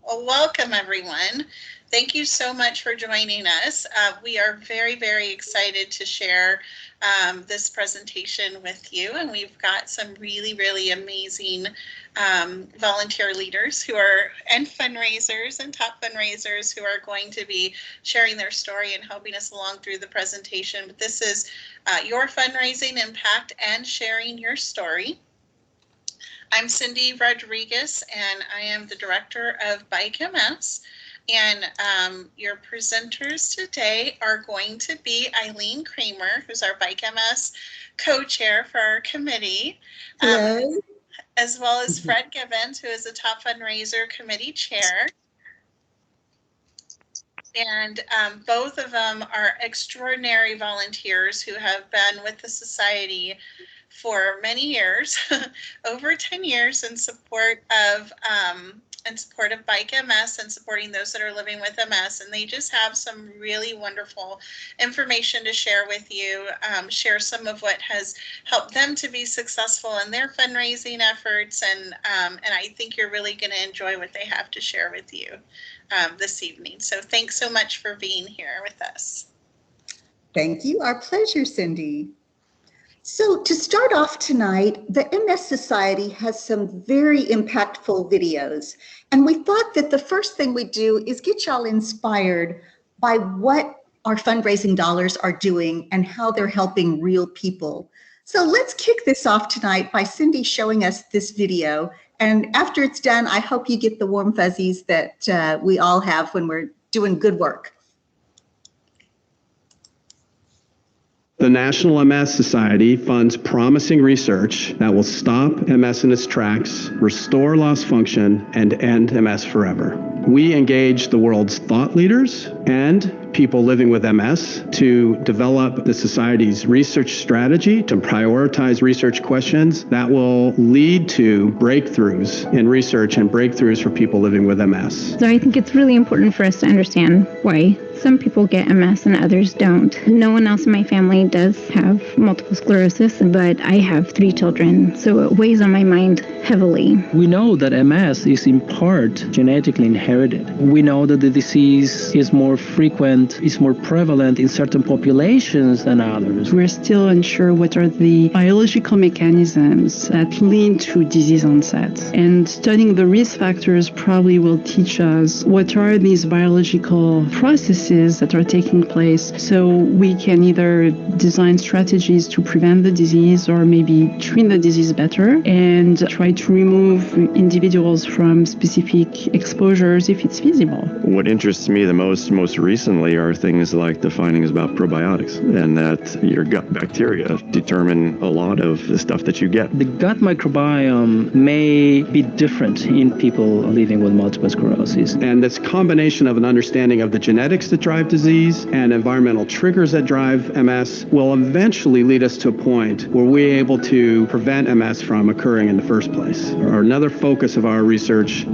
Well, welcome everyone. Thank you so much for joining us. We are very, very excited to share this presentation with you, and we've got some really, really amazing volunteer leaders and fundraisers and top fundraisers who are going to be sharing their story and helping us along through the presentation. But this is your fundraising impact and sharing your story. I'm Cindy Rodriguez, and I am the director of Bike MS. And your presenters today are going to be Eileen Kramer, who's our Bike MS co-chair for our committee, as well as Fred Gibbons, who is the top fundraiser committee chair. And both of them are extraordinary volunteers who have been with the society for many years, over 10 years, in support of Bike MS and supporting those that are living with MS. And they just have some really wonderful information to share with you, share some of what has helped them to be successful in their fundraising efforts. And I think you're really going to enjoy what they have to share with you this evening. So thanks so much for being here with us. Thank you. Our pleasure, Cindy. So to start off tonight, the MS Society has some very impactful videos. And we thought that the first thing we do is get y'all inspired by what our fundraising dollars are doing and how they're helping real people. So let's kick this off tonight by Cindy showing us this video. And after it's done, I hope you get the warm fuzzies that we all have when we're doing good work. The National MS Society funds promising research that will stop MS in its tracks, restore lost function, and end MS forever. We engage the world's thought leaders and people living with MS to develop the Society's research strategy to prioritize research questions that will lead to breakthroughs in research and breakthroughs for people living with MS. So I think it's really important for us to understand why some people get MS and others don't. No one else in my family does have multiple sclerosis, but I have 3 children, so it weighs on my mind heavily. We know that MS is in part genetically inherited. We know that the disease is more frequent, is more prevalent in certain populations than others. We're still unsure what are the biological mechanisms that lead to disease onset. And studying the risk factors probably will teach us what are these biological processes that are taking place, so we can either design strategies to prevent the disease or maybe treat the disease better and try to remove individuals from specific exposures if it's feasible. What interests me the most recently are things like the findings about probiotics, and that your gut bacteria determine a lot of the stuff that you get. The gut microbiome may be different in people living with multiple sclerosis. And this combination of an understanding of the genetics that drive disease and environmental triggers that drive MS will eventually lead us to a point where we're able to prevent MS from occurring in the first place. Another focus of our research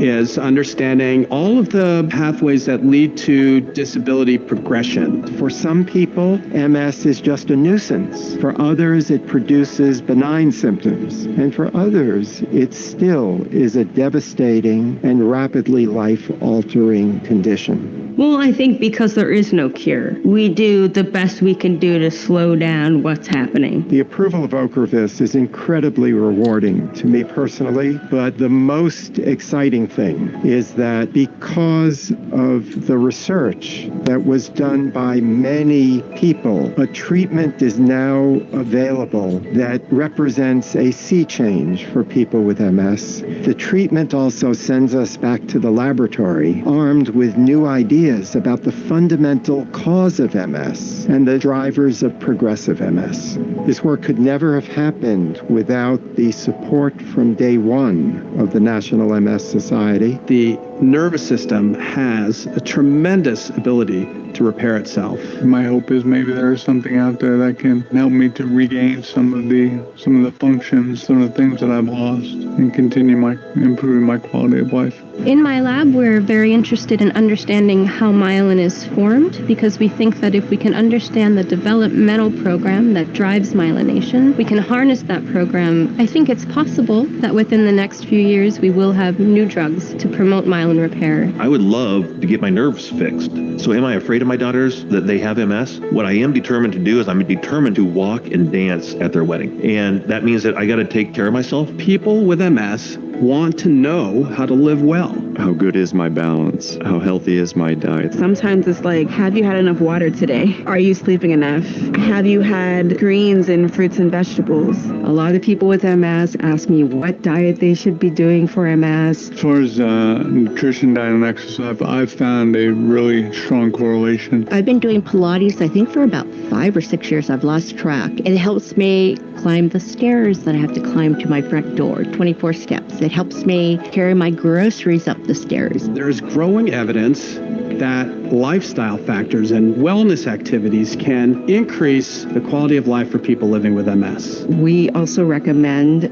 is understanding all of the pathways that lead to disability progression. For some people, MS is just a nuisance. For others, it produces benign symptoms. And for others, it still is a devastating and rapidly life-altering condition. Well, I think because there is no cure, we do the best we can do to slow down what's happening. The approval of Ocrevus is incredibly rewarding to me personally, but the most exciting thing is that because of the research that was done by many people, a treatment is now available that represents a sea change for people with MS. The treatment also sends us back to the laboratory armed with new ideas about the fundamental cause of MS and the drivers of progressive MS. This work could never have happened without the support from day one of the National MS Society. The nervous system has a tremendous ability to repair itself. My hope is maybe there is something out there that can help me to regain some of the functions, some of the things that I've lost, and continue improving my quality of life. In my lab, we're very interested in understanding how myelin is formed, because we think that if we can understand the developmental program that drives myelination, we can harness that program. I think it's possible that within the next few years we will have new drugs to promote myelin bone repair. I would love to get my nerves fixed. So am I afraid of my daughters that they have MS? What I am determined to do is I'm determined to walk and dance at their wedding. And that means that I got to take care of myself. People with MS want to know how to live well. How good is my balance? How healthy is my diet? Sometimes it's like, have you had enough water today? Are you sleeping enough? Have you had greens and fruits and vegetables? A lot of people with MS ask me what diet they should be doing for MS. As far as nutrition, diet, and exercise, I've found a really strong correlation. I've been doing Pilates, I think, for about 5 or 6 years. I've lost track. It helps me climb the stairs that I have to climb to my front door, 24 steps. It helps me carry my groceries up the stairs. There's growing evidence that lifestyle factors and wellness activities can increase the quality of life for people living with MS. We also recommend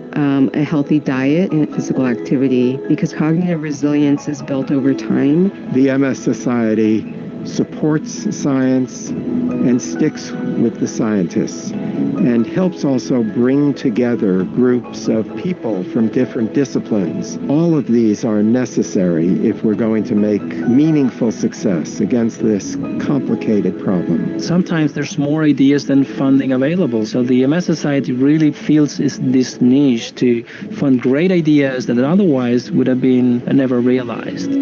a healthy diet and physical activity because cognitive resilience is built over time. The MS Society supports science and sticks with the scientists and helps also bring together groups of people from different disciplines. All of these are necessary if we're going to make meaningful success against this complicated problem. Sometimes there's more ideas than funding available. So the MS Society really feels this niche to fund great ideas that otherwise would have been never realized.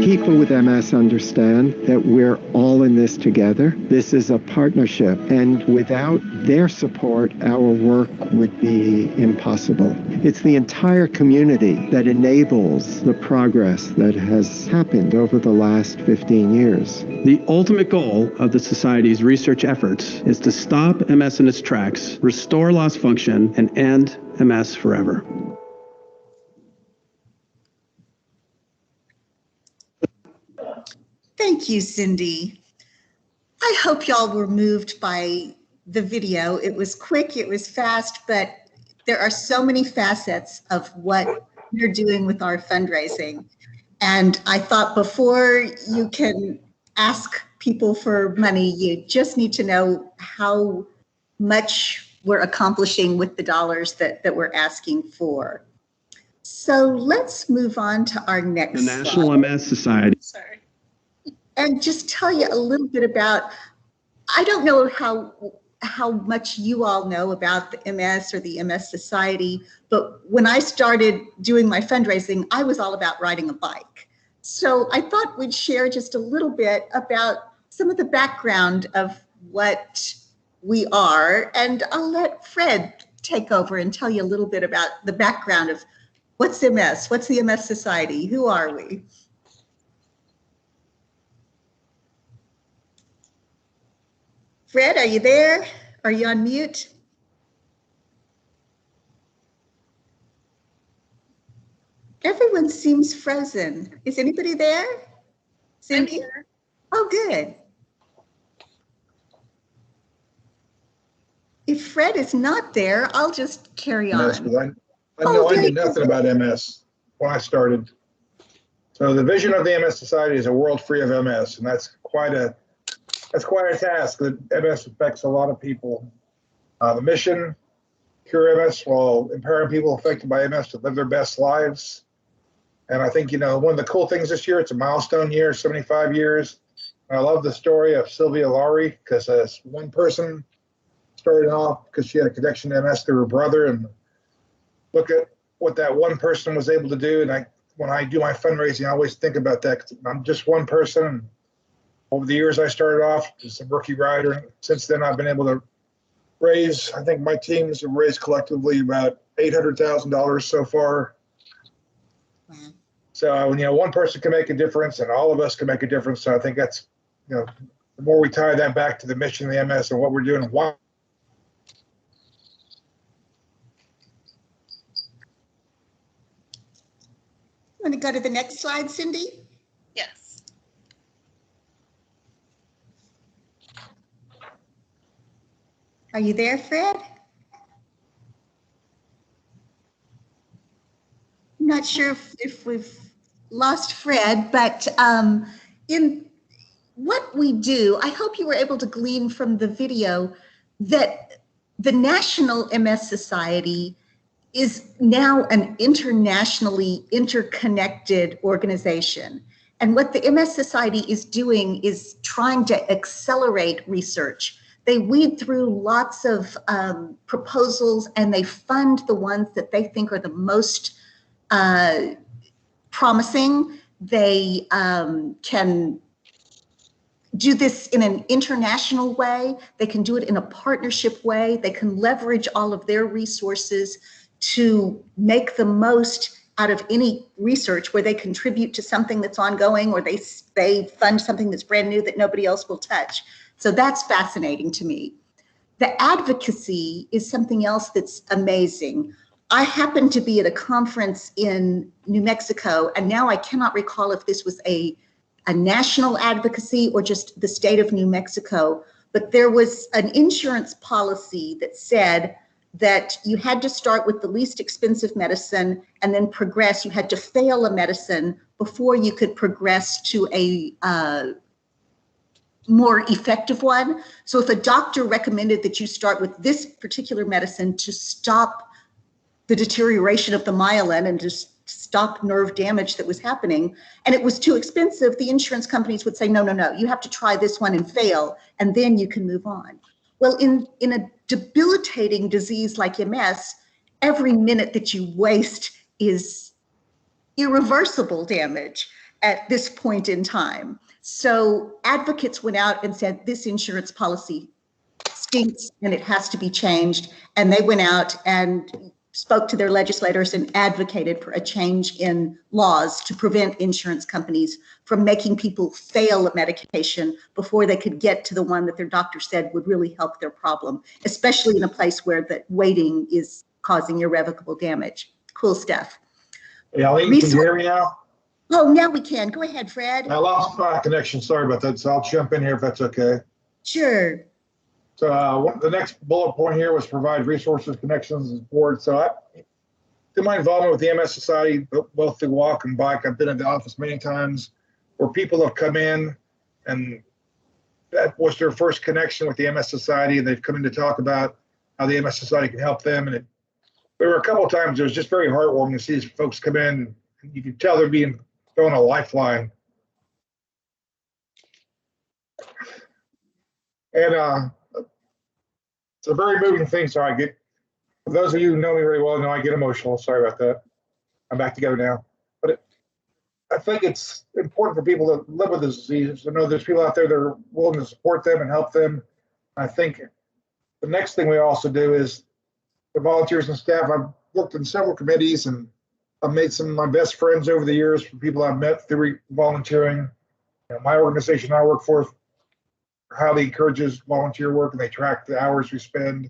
People with MS understand that we're all in this together. This is a partnership, and without their support, our work would be impossible. It's the entire community that enables the progress that has happened over the last 15 years. The ultimate goal of the Society's research efforts is to stop MS in its tracks, restore lost function, and end MS forever. Thank you, Cindy. I hope y'all were moved by the video. It was quick, it was fast, but there are so many facets of what we're doing with our fundraising. And I thought before you can ask people for money, you just need to know how much we're accomplishing with the dollars that we're asking for. So let's move on to our next slide. The National MS Society. Sorry. And just tell you a little bit about, I don't know how much you all know about the MS or the MS Society, but when I started doing my fundraising, I was all about riding a bike. So I thought we'd share just a little bit about some of the background of what we are, and I'll let Fred take over and tell you a little bit about the background of what's MS, what's the MS Society, who are we? Fred, are you there? Are you on mute? Everyone seems frozen. Is anybody there? Cindy? Oh, good. If Fred is not there, I'll just carry on. I knew nothing about MS when I started. So the vision of the MS Society is a world free of MS, and that's quite a task. That MS affects a lot of people. The mission, cure MS while empowering people affected by MS to live their best lives. And I think, one of the cool things this year, it's a milestone year, 75 years. I love the story of Sylvia Lowry, because as one person started off because she had a connection to MS through her brother, and look at what that one person was able to do. And when I do my fundraising, I always think about that, 'cause I'm just one person. Over the years, I started off as a rookie rider, and since then I've been able to raise, I think my teams have raised collectively about $800,000 so far. Wow. So, one person can make a difference, and all of us can make a difference. So I think that's, the more we tie that back to the mission of the MS and what we're doing and why. Want to go to the next slide, Cindy? Yes. Are you there, Fred? I'm not sure if we've lost Fred, but in what we do, I hope you were able to glean from the video that the National MS Society is now an internationally interconnected organization. And what the MS Society is doing is trying to accelerate research. They weed through lots of proposals and they fund the ones that they think are the most promising. They can do this in an international way. They can do it in a partnership way. They can leverage all of their resources to make the most out of any research where they contribute to something that's ongoing or they fund something that's brand new that nobody else will touch. So that's fascinating to me. The advocacy is something else that's amazing. I happened to be at a conference in New Mexico, and now I cannot recall if this was a national advocacy or just the state of New Mexico, but there was an insurance policy that said that you had to start with the least expensive medicine and then progress. You had to fail a medicine before you could progress to a more effective one. So if a doctor recommended that you start with this particular medicine to stop the deterioration of the myelin and just stop nerve damage that was happening, and it was too expensive, the insurance companies would say, no, no, no, you have to try this one and fail, and then you can move on. Well, in a debilitating disease like MS, every minute that you waste is irreversible damage at this point in time. So advocates went out and said, this insurance policy stinks and it has to be changed. And they went out and spoke to their legislators and advocated for a change in laws to prevent insurance companies from making people fail a medication before they could get to the one that their doctor said would really help their problem, especially in a place where the waiting is causing irrevocable damage. Cool stuff. Yeah, can you hear me now? Oh, now we can. Go ahead, Fred. I lost my connection. Sorry about that. So I'll jump in here if that's okay. Sure. So the next bullet point here was provide resources, connections, and support. So through my involvement with the MS Society, both through walk and bike, I've been in the office many times where people have come in and that was their first connection with the MS Society, and they've come in to talk about how the MS Society can help them. And there were a couple of times it was just very heartwarming to see these folks come in. And you could tell they're being thrown a lifeline. And it's a very moving thing. So for those of you who know me very well, know I get emotional. Sorry about that. I'm back together now. But I think it's important for people to live with this disease to know there's people out there that are willing to support them and help them. I think the next thing we also do is the volunteers and staff. I've worked in several committees and I've made some of my best friends over the years from people I've met through volunteering. My organization I work for highly encourages volunteer work, and they track the hours we spend.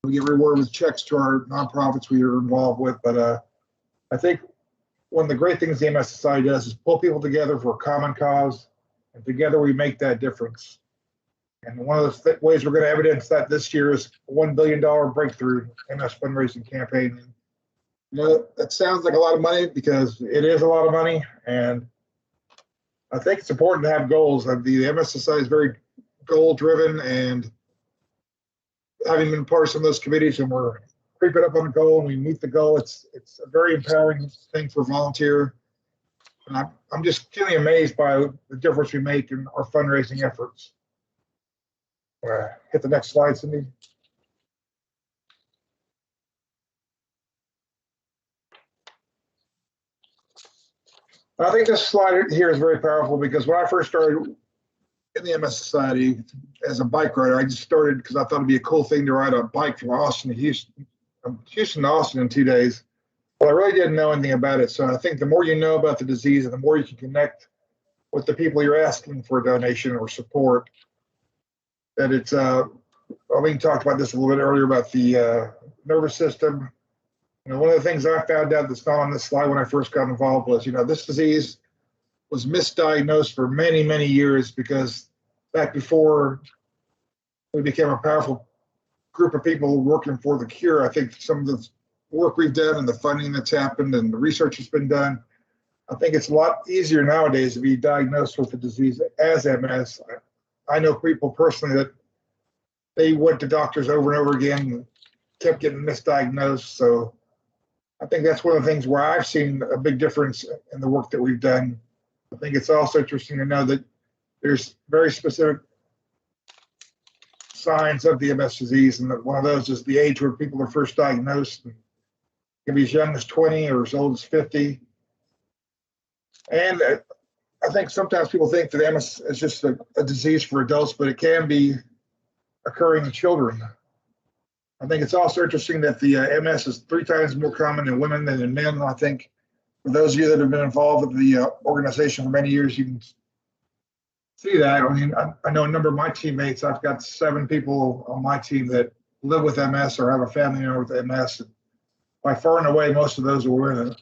We get rewarded with checks to our nonprofits we are involved with. But I think one of the great things the MS Society does is pull people together for a common cause, and together we make that difference. And one of the ways we're going to evidence that this year is a $1 billion breakthrough MS fundraising campaign. That sounds like a lot of money because it is a lot of money, and I think it's important to have goals. The MS Society is very goal-driven, and having been part of some of those committees, and we're creeping up on a goal, and we meet the goal. It's a very empowering thing for volunteer. And I'm just feeling amazed by the difference we make in our fundraising efforts. Hit the next slide, Cindy. I think this slide here is very powerful because when I first started in the MS Society as a bike rider, I just started because I thought it'd be a cool thing to ride a bike from Austin to Houston, Houston to Austin in 2 days. Well, I really didn't know anything about it. So I think the more you know about the disease and the more you can connect with the people you're asking for a donation or support, that it's, we talked about this a little bit earlier about the nervous system. One of the things I found out that's not on this slide when I first got involved was, this disease was misdiagnosed for many, many years because back before we became a powerful group of people working for the cure, I think some of the work we've done and the funding that's happened and the research that's been done, I think it's a lot easier nowadays to be diagnosed with the disease as MS. I know people personally that they went to doctors over and over again and kept getting misdiagnosed. So I think that's one of the things where I've seen a big difference in the work that we've done. I think it's also interesting to know that there's very specific signs of the MS disease, and that one of those is the age where people are first diagnosed. It can be as young as 20 or as old as 50. And I think sometimes people think that MS is just a disease for adults, but it can be occurring in children. I think it's also interesting that the MS is 3 times more common in women than in men. I think for those of you that have been involved with the organization for many years, you can see that. I mean, I know a number of my teammates. I've got 7 people on my team that live with MS or have a family member with MS. By far and away, most of those are women.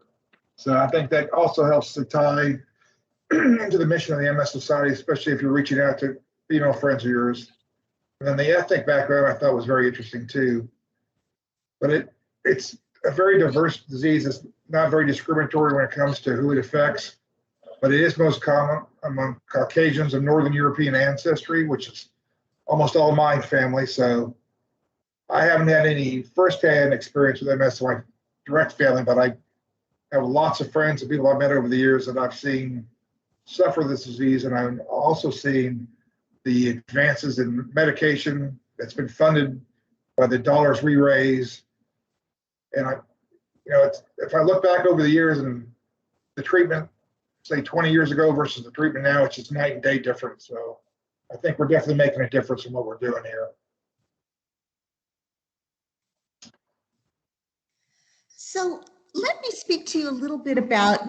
So I think that also helps to tie into the mission of the MS Society, especially if you're reaching out to female friends of yours. And then the ethnic background I thought was very interesting too. But it's a very diverse disease. It's not very discriminatory when it comes to who it affects, but it is most common among Caucasians of Northern European ancestry, which is almost all my family. So I haven't had any firsthand experience with MS in my direct family, but I have lots of friends and people I've met over the years that I've seen suffer this disease, and I'm also seeing the advances in medication that's been funded by the dollars we raise. And if I look back over the years and the treatment, say 20 years ago versus the treatment now, it's just night and day difference. So I think we're definitely making a difference in what we're doing here. So let me speak to you a little bit about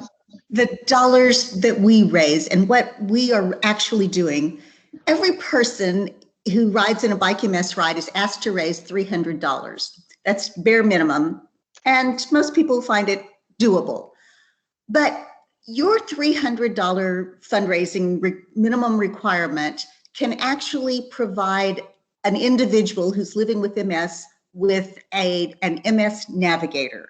the dollars that we raise and what we are actually doing. Every person who rides in a Bike MS ride is asked to raise $300. That's bare minimum, and most people find it doable. But your $300 fundraising minimum requirement can actually provide an individual who's living with MS with an MS navigator.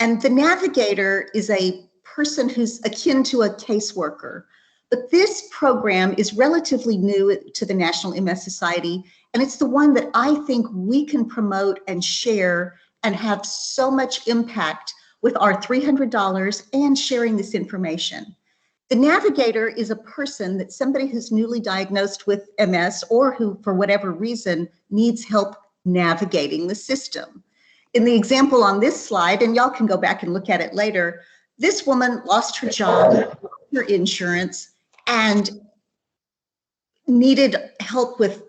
And the navigator is a person who's akin to a caseworker. But this program is relatively new to the National MS Society, and it's the one that I think we can promote and share and have so much impact with our $300 and sharing this information. The navigator is a person that somebody who's newly diagnosed with MS or who, for whatever reason, needs help navigating the system. In the example on this slide, and y'all can go back and look at it later, this woman lost her job, her insurance, and needed help with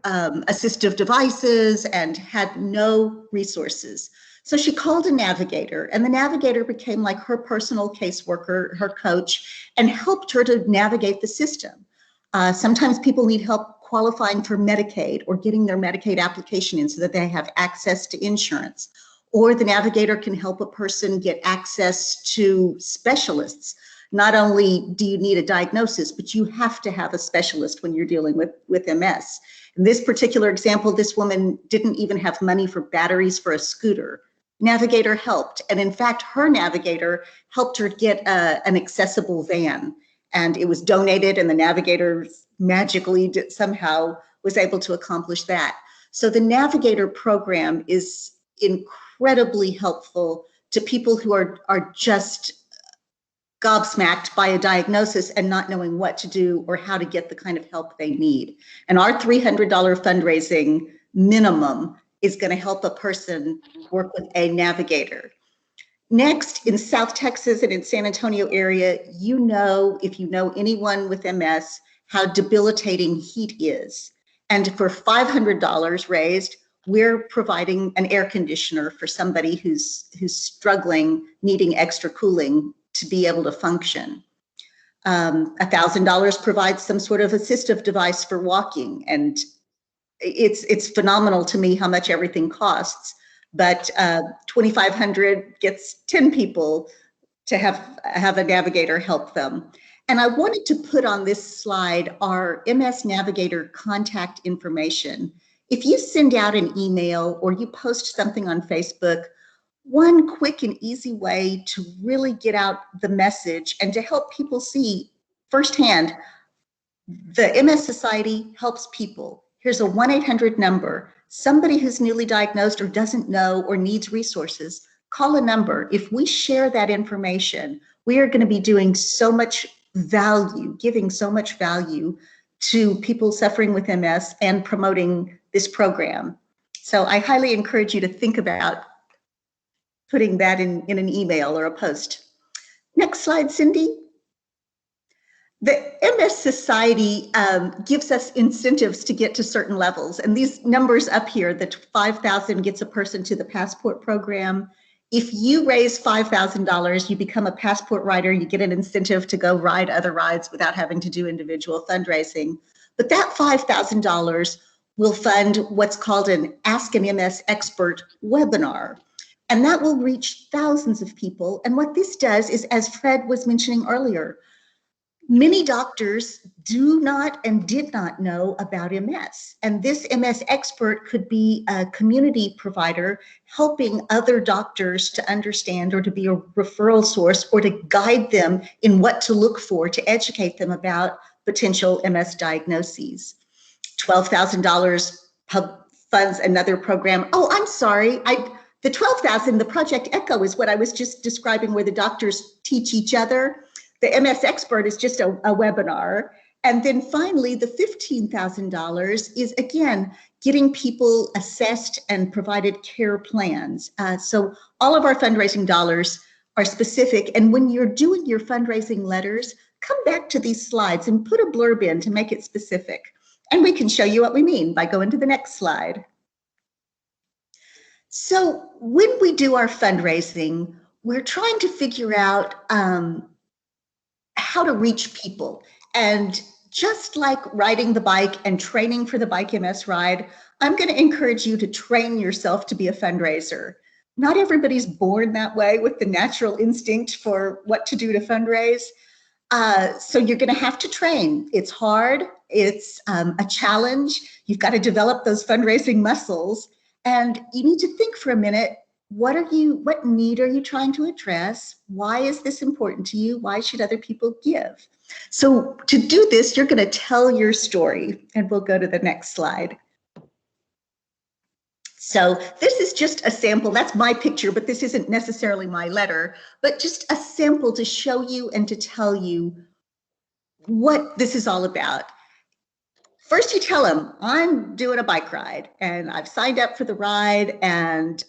assistive devices and had no resources. So she called a navigator, and the navigator became like her personal caseworker, her coach, and helped her to navigate the system. Sometimes people need help qualifying for Medicaid or getting their Medicaid application in so that they have access to insurance. Or the navigator can help a person get access to specialists. Not only do you need a diagnosis, but you have to have a specialist when you're dealing with MS. In this particular example, this woman didn't even have money for batteries for a scooter. Navigator helped, and in fact, her navigator helped her get an accessible van, and it was donated, and the navigator magically somehow was able to accomplish that. So the navigator program is incredibly helpful to people who are just gobsmacked by a diagnosis and not knowing what to do or how to get the kind of help they need. And our $300 fundraising minimum is going to help a person work with a navigator. Next, in South Texas and in San Antonio area, you know, if you know anyone with MS, how debilitating heat is. And for $500 raised, we're providing an air conditioner for somebody who's struggling, needing extra cooling to be able to function. $1,000 provides some sort of assistive device for walking, and it's phenomenal to me how much everything costs. But $2,500 gets 10 people to have a navigator help them. And I wanted to put on this slide our MS Navigator contact information. If you send out an email or you post something on Facebook, one quick and easy way to really get out the message and to help people see firsthand, the MS Society helps people. Here's a 1-800 number. Somebody who's newly diagnosed or doesn't know or needs resources, call a number. If we share that information, we are going to be doing so much value, giving so much value to people suffering with MS and promoting this program. So I highly encourage you to think about putting that in an email or a post. Next slide, Cindy. The MS Society gives us incentives to get to certain levels. And these numbers up here, the 5,000 gets a person to the passport program. If you raise $5,000, you become a passport rider, you get an incentive to go ride other rides without having to do individual fundraising. But that $5,000 will fund what's called an Ask an MS Expert webinar. And that will reach thousands of people. And what this does is, as Fred was mentioning earlier, many doctors do not and did not know about MS. And this MS expert could be a community provider helping other doctors to understand, or to be a referral source, or to guide them in what to look for, to educate them about potential MS diagnoses. $12,000 funds another program. Oh, I'm sorry. The 12,000, the Project Echo, is what I was just describing, where the doctors teach each other. The MS Expert is just a webinar. And then finally, the $15,000 is, again, getting people assessed and provided care plans. So all of our fundraising dollars are specific. And when you're doing your fundraising letters, come back to these slides and put a blurb in to make it specific. And we can show you what we mean by going to the next slide. So when we do our fundraising, we're trying to figure out how to reach people. And just like riding the bike and training for the Bike MS ride, I'm going to encourage you to train yourself to be a fundraiser. Not everybody's born that way with the natural instinct for what to do to fundraise. So you're going to have to train. It's hard. It's a challenge. You've got to develop those fundraising muscles. And you need to think for a minute, what need are you trying to address? Why is this important to you? Why should other people give? So to do this, you're going to tell your story, and we'll go to the next slide. So this is just a sample. That's my picture, but this isn't necessarily my letter, but just a sample to show you and to tell you what this is all about. First, you tell them, I'm doing a bike ride and I've signed up for the ride, and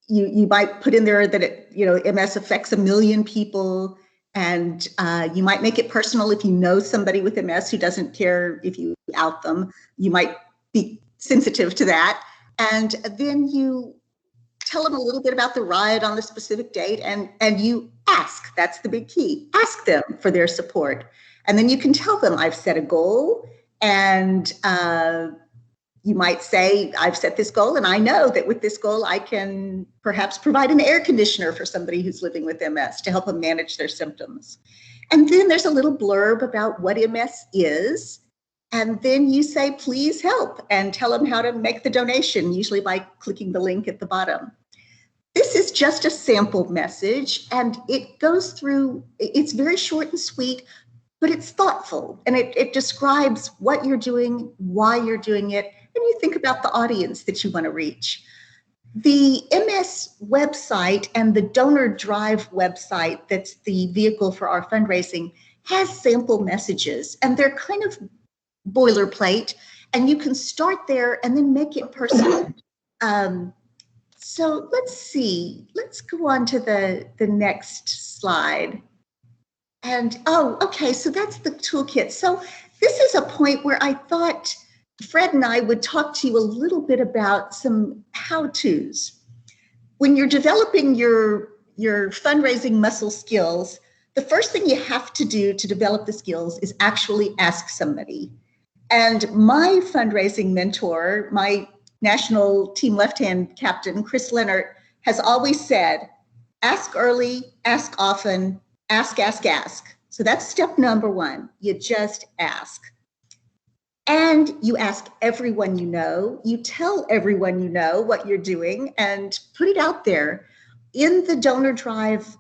you might put in there that MS affects 1 million people, and you might make it personal. If you know somebody with MS who doesn't care if you out them, you might be sensitive to that. And then you tell them a little bit about the ride on the specific date, and you ask. That's the big key. Ask them for their support. And then you can tell them, I've set a goal, and you might say, I've set this goal, and I know that with this goal, I can perhaps provide an air conditioner for somebody who's living with MS to help them manage their symptoms. And then there's a little blurb about what MS is. And then you say, please help, and tell them how to make the donation, usually by clicking the link at the bottom. This is just a sample message, and it goes through, it's very short and sweet, but it's thoughtful, and it describes what you're doing, why you're doing it, and you think about the audience that you want to reach. The MS website and the Donor Drive website, that's the vehicle for our fundraising, has sample messages, and they're kind of boilerplate, and you can start there and then make it personal. So let's see, let's go on to the next slide. And, oh, okay, so that's the toolkit. So this is a point where I thought Fred and I would talk to you a little bit about some how-tos. When you're developing your fundraising muscle skills, the first thing you have to do to develop the skills is actually ask somebody. And my fundraising mentor, my national team left-hand captain, Chris Leonard, has always said, ask early, ask often, ask, ask, ask. So that's step number one. You just ask. And you ask everyone you know. You tell everyone you know what you're doing and put it out there. In the Donor Drive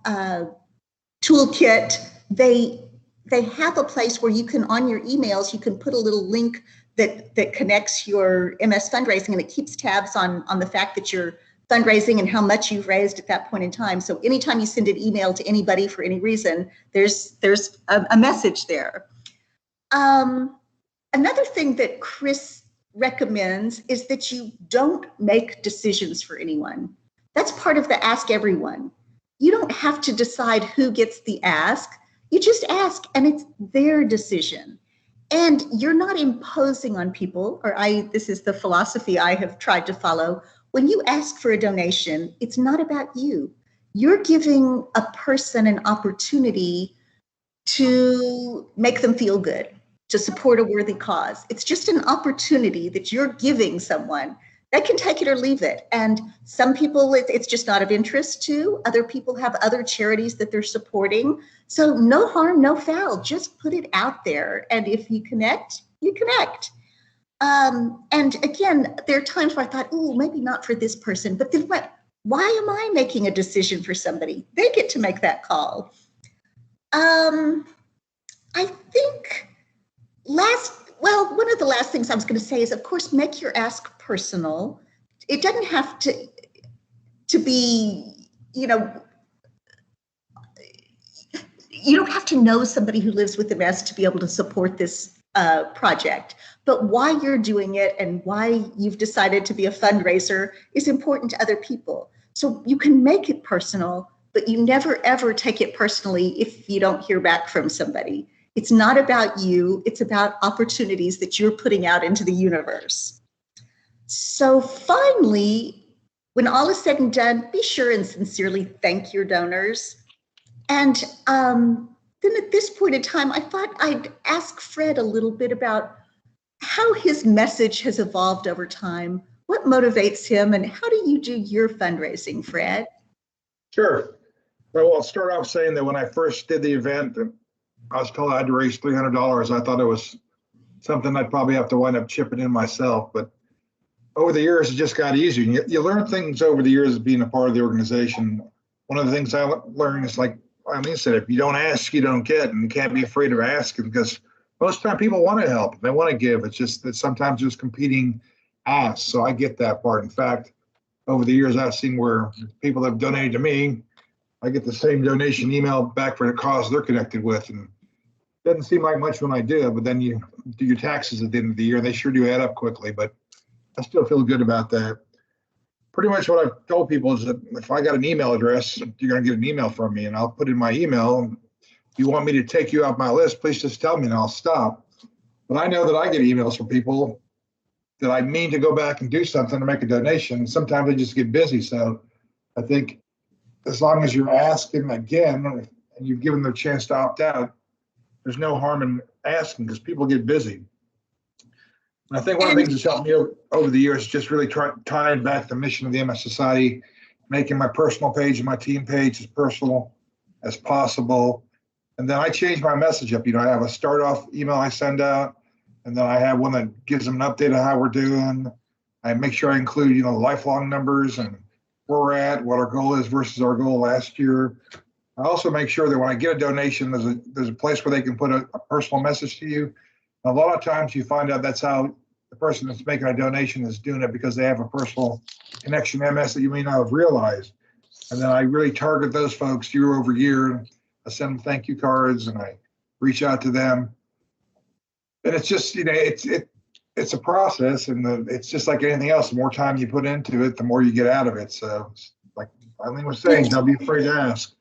toolkit, they have a place where you can, on your emails, you can put a little link that connects your MS fundraising, and it keeps tabs on the fact that you're fundraising and how much you've raised at that point in time. So anytime you send an email to anybody for any reason, there's a message there. Another thing that Chris recommends is that you don't make decisions for anyone. That's part of the ask everyone. You don't have to decide who gets the ask. You just ask, and it's their decision. And you're not imposing on people, this is the philosophy I have tried to follow. When you ask for a donation, it's not about you. You're giving a person an opportunity to make them feel good, to support a worthy cause. It's just an opportunity that you're giving someone. They can take it or leave it. And some people, it's just not of interest to. Other people have other charities that they're supporting. So no harm, no foul. Just put it out there. And if you connect, you connect. And again, there are times where I thought, oh, maybe not for this person. But then what? Why am I making a decision for somebody? They get to make that call. I think one of the last things I was going to say is, of course, make your ask personal. It doesn't have to be, you don't have to know somebody who lives with MS to be able to support this project. But why you're doing it and why you've decided to be a fundraiser is important to other people. So you can make it personal, but you never, ever take it personally if you don't hear back from somebody. It's not about you. It's about opportunities that you're putting out into the universe. So finally, when all is said and done, be sure and sincerely thank your donors. And then at this point in time, I thought I'd ask Fred a little bit about how his message has evolved over time. What motivates him, and how do you do your fundraising, Fred? Sure. Well, I'll start off saying that when I first did the event, I was told I had to raise $300. I thought it was something I'd probably have to wind up chipping in myself. But over the years, it just got easier. You learn things over the years of being a part of the organization. One of the things I learned is, like Eileen said, if you don't ask, you don't get. And you can't be afraid of asking, because most of the time people want to help. They want to give. It's just that sometimes there's competing asks. So I get that part. In fact, over the years, I've seen where people have donated to me, I get the same donation email back for the cause they're connected with. And it doesn't seem like much when I do it, but then you do your taxes at the end of the year, and they sure do add up quickly. But I still feel good about that. Pretty much what I've told people is that if I got an email address, you're going to get an email from me, and I'll put in my email. If you want me to take you off my list, please just tell me and I'll stop. But I know that I get emails from people that I mean to go back and do something to make a donation. Sometimes they just get busy. So I think as long as you're asking again and you've given them a chance to opt out, there's no harm in asking, because people get busy. And I think one of the things that's helped me over the years is just really tying back the mission of the MS Society, making my personal page and my team page as personal as possible. And then I change my message up. I have a start off email I send out, and then I have one that gives them an update of how we're doing. I make sure I include, the lifelong numbers and where we're at, what our goal is versus our goal last year. I also make sure that when I get a donation, there's a place where they can put a personal message to you. A lot of times you find out that's how the person that's making a donation is doing it, because they have a personal connection to MS that you may not have realized. And then I really target those folks year over year. I send them thank you cards and I reach out to them. And it's just, it's a process, and it's just like anything else. The more time you put into it, the more you get out of it. So like Eileen was saying, don't be afraid to ask.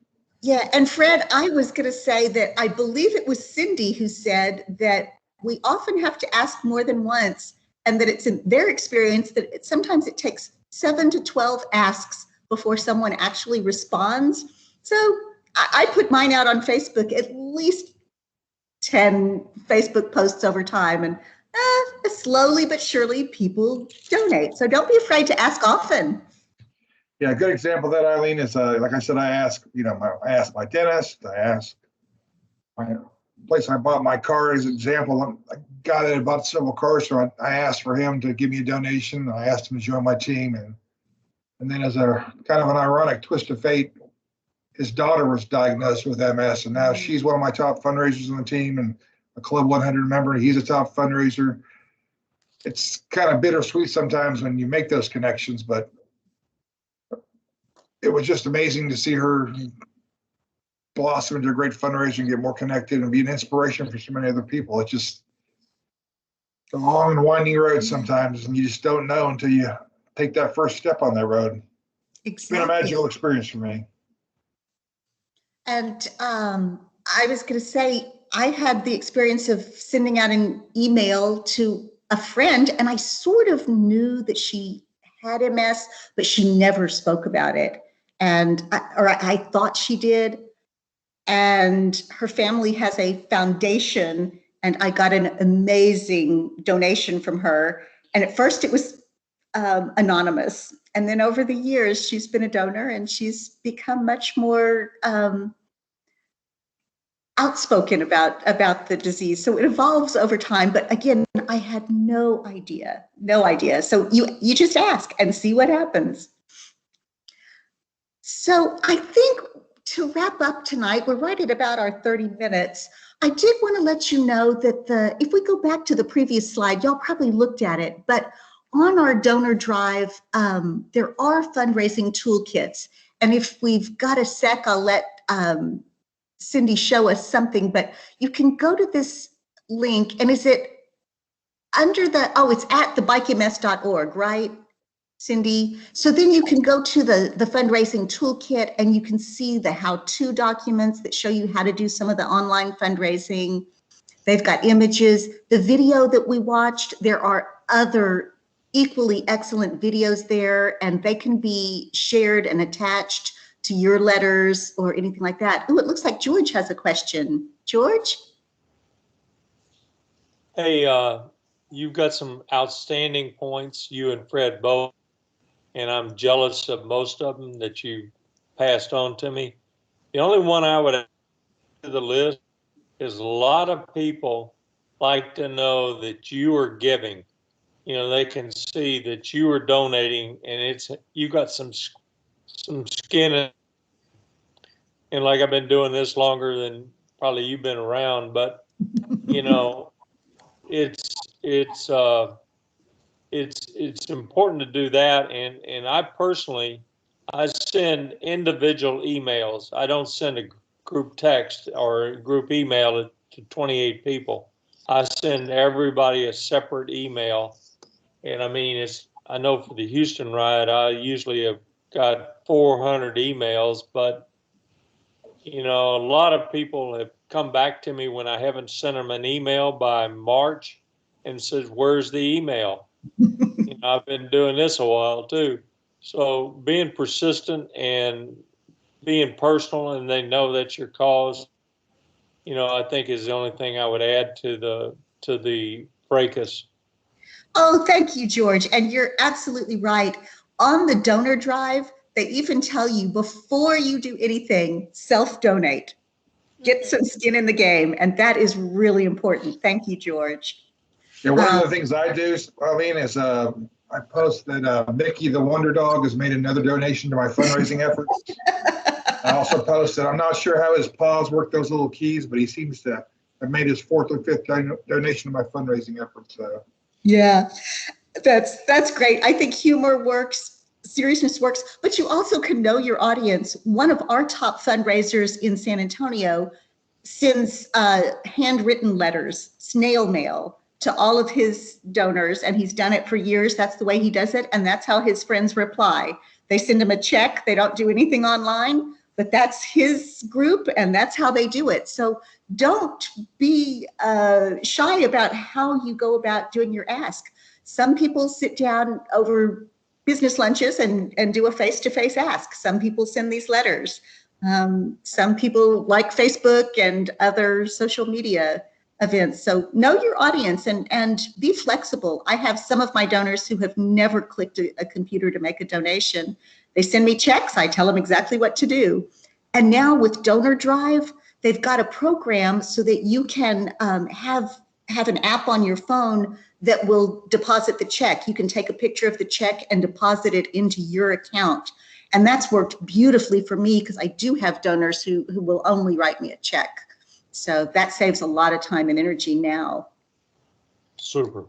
Yeah, and Fred, I was going to say that I believe it was Cindy who said that we often have to ask more than once, and that it's in their experience that sometimes it takes 7 to 12 asks before someone actually responds. So I put mine out on Facebook, at least 10 Facebook posts over time, and slowly but surely people donate. So don't be afraid to ask often. Yeah, a good example of that, Eileen, is like I said, I ask my dentist, I ask my place I bought my car as an example. I got it, I bought several cars, so I asked for him to give me a donation. I asked him to join my team, and then as a kind of an ironic twist of fate, his daughter was diagnosed with MS, and now she's one of my top fundraisers on the team and a Club 100 member. He's a top fundraiser. It's kind of bittersweet sometimes when you make those connections, but it was just amazing to see her blossom into a great fundraiser and get more connected and be an inspiration for so many other people. It's just a long and winding road sometimes, and you just don't know until you take that first step on that road. It's been a magical experience for me. And I was going to say, I had the experience of sending out an email to a friend, and I sort of knew that she had MS, but she never spoke about it. And I thought she did. And her family has a foundation, and I got an amazing donation from her. And at first it was anonymous. And then over the years, she's been a donor, and she's become much more outspoken about the disease. So it evolves over time. But again, I had no idea. So you just ask and see what happens. So I think to wrap up tonight, we're right at about our 30 minutes. I did want to let you know that if we go back to the previous slide, y'all probably looked at it, but on our donor drive, there are fundraising toolkits. And if we've got a sec, I'll let Cindy show us something, but you can go to this link, and is it under it's at thebikems.org, right, Cindy? So then you can go to the fundraising toolkit, and you can see the how-to documents that show you how to do some of the online fundraising. They've got images. The video that we watched, there are other equally excellent videos there, and they can be shared and attached to your letters or anything like that. Oh, it looks like George has a question. George? Hey, you've got some outstanding points, you and Fred both, and I'm jealous of most of them that you passed on to me. The only one I would add to the list is a lot of people like to know that you are giving. You know, they can see that you are donating, and you got some skin in. And like, I've been doing this longer than probably you've been around, but you know, it's important to do that. And I personally, I send individual emails. I don't send a group text or a group email to 28 people. I send everybody a separate email. And I mean, I know for the Houston riot, I usually have got 400 emails, but you know, a lot of people have come back to me when I haven't sent them an email by March and says, "Where's the email?" You know, I've been doing this a while too. So being persistent and being personal, and they know that's your cause, you know, I think is the only thing I would add to the fracas. Oh, thank you, George. And you're absolutely right. On the donor drive, they even tell you before you do anything, self-donate. Get some skin in the game. And that is really important. Thank you, George. Yeah, one of the things I do, Arlene, is I post that Mickey the Wonder Dog has made another donation to my fundraising efforts. I also post that I'm not sure how his paws work those little keys, but he seems to have made his 4th or 5th donation to my fundraising efforts. Yeah, that's great. I think humor works, seriousness works, but you also can know your audience. One of our top fundraisers in San Antonio sends handwritten letters, snail mail, to all of his donors, and he's done it for years. That's the way he does it, and that's how his friends reply. They send him a check. They don't do anything online, but that's his group, and that's how they do it. So don't be shy about how you go about doing your ask. Some people sit down over business lunches and do a face-to-face ask. Some people send these letters. Some people like Facebook and other social media events. So know your audience and be flexible. I have some of my donors who have never clicked a computer to make a donation. They send me checks. I tell them exactly what to do. And now with Donor Drive, they've got a program so that you can have an app on your phone that will deposit the check. You can take a picture of the check and deposit it into your account. And that's worked beautifully for me because I do have donors who will only write me a check. So that saves a lot of time and energy now. Super.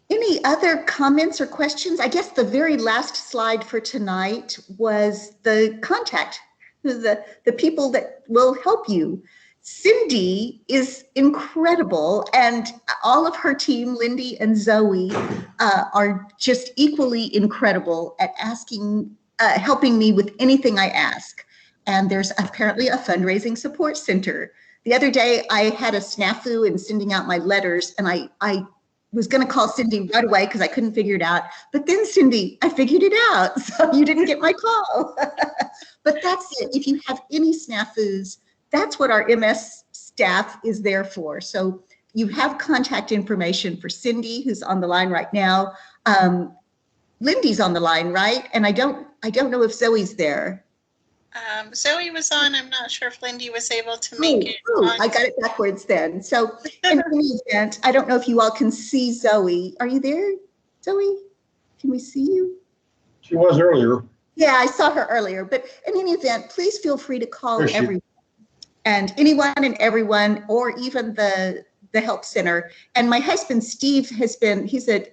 Any other comments or questions? I guess the very last slide for tonight was the contact, the people that will help you. Cindy is incredible, and all of her team, Lindy and Zoe, are just equally incredible at helping me with anything I ask. And there's apparently a fundraising support center. The other day, I had a snafu in sending out my letters, and I was going to call Cindy right away because I couldn't figure it out. But then, Cindy, I figured it out. So you didn't get my call. But that's it. If you have any snafus, that's what our MS staff is there for. So you have contact information for Cindy, who's on the line right now. Lindy's on the line, right? And I don't know if Zoe's there. Zoe was on. I'm not sure if Lindy was able to make it. I got it backwards then. So in any event, I don't know if you all can see Zoe. Are you there, Zoe? Can we see you? She was earlier. Yeah, I saw her earlier. But in any event, please feel free to call everyone and anyone and everyone, or even the help center. And my husband, Steve, he's a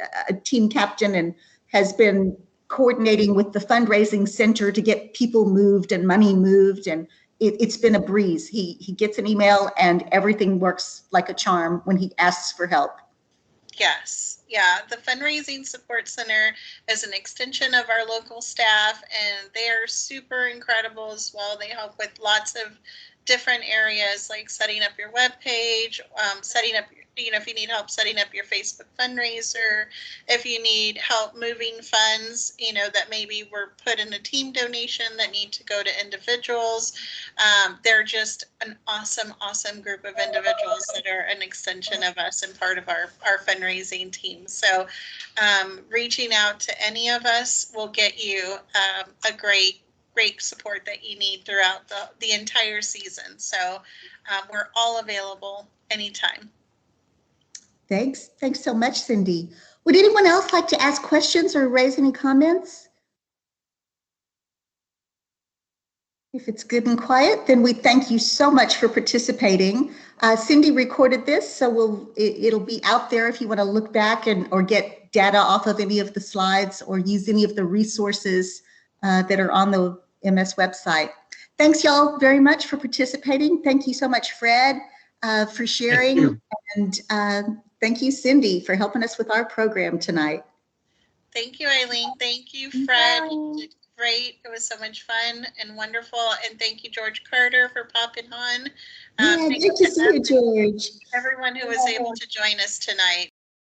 team captain and has been coordinating with the fundraising center to get people moved and money moved, and it's been a breeze. He gets an email and everything works like a charm when he asks for help. Yes, yeah, the Fundraising Support Center is an extension of our local staff, and they are super incredible as well. They help with lots of different areas like setting up your web page, setting up, if you need help setting up your Facebook fundraiser, if you need help moving funds, that maybe were put in a team donation that need to go to individuals. They're just an awesome, awesome group of individuals that are an extension of us and part of our fundraising team. So reaching out to any of us will get you a great support that you need throughout the entire season. So we're all available anytime. Thanks so much, Cindy. Would anyone else like to ask questions or raise any comments? If it's good and quiet, then we thank you so much for participating. Cindy recorded this, so it'll be out there if you want to look back or get data off of any of the slides or use any of the resources that are on the MS website. Thanks y'all very much for participating. Thank you so much, Fred, for sharing. And thank you, Cindy, for helping us with our program tonight. Thank you, Eileen. Thank you, Fred. You did great. It was so much fun and wonderful. And thank you, George Carter, for popping on. Yeah, good to see you, George. Everyone who was able to join us tonight.